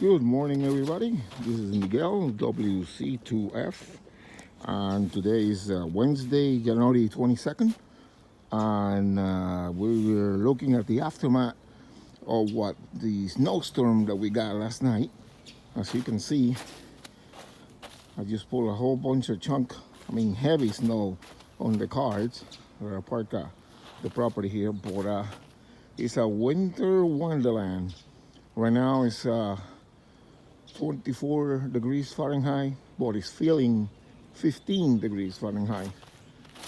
Good morning, everybody. This is Miguel, WC2F, and today is Wednesday, January 22nd, and we were looking at the aftermath of what the snowstorm that we got last night. As you can see, I just pulled a whole bunch of heavy snow on the cars where I park the property here, but it's a winter wonderland. Right now it's 24 degrees Fahrenheit, but it's feeling 15 degrees Fahrenheit.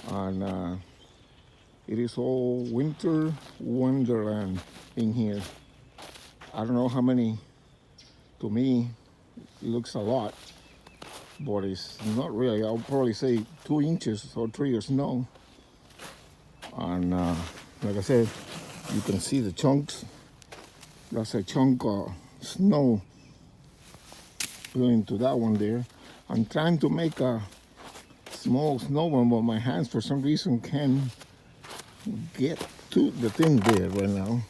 And it is all winter wonderland in here. I don't know how many, to me, it looks a lot, but it's not really. I'll probably say 2 inches or 3 of snow. And like I said, you can see the chunks. That's a chunk of snow going to that one there. I'm trying to make a small snowman, but my hands for some reason can't get to the thing there right now.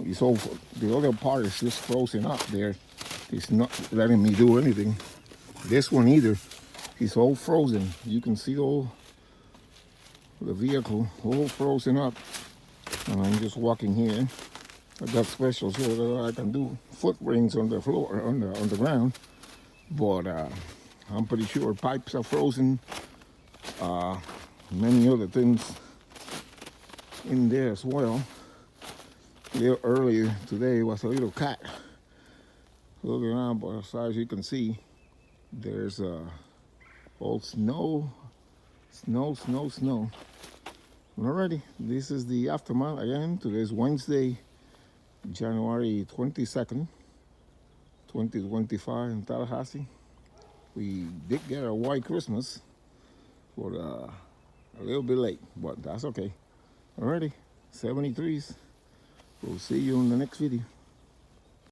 It's all, the other part is just frozen up there. It's not letting me do anything. This one either. It's all frozen. You can see all the vehicle all frozen up. And I'm just walking here. I got special so that I can do foot rings on the floor, on the ground. But I'm pretty sure pipes are frozen. Many other things in there as well. A little earlier today was a little cat looking around, but as far as you can see, there's all snow. Alrighty, this is the aftermath again. Today's Wednesday, January 22nd, 2025 in Tallahassee. We did get a white Christmas, but a little bit late, but that's okay. Alrighty, 73s. We'll see you in the next video.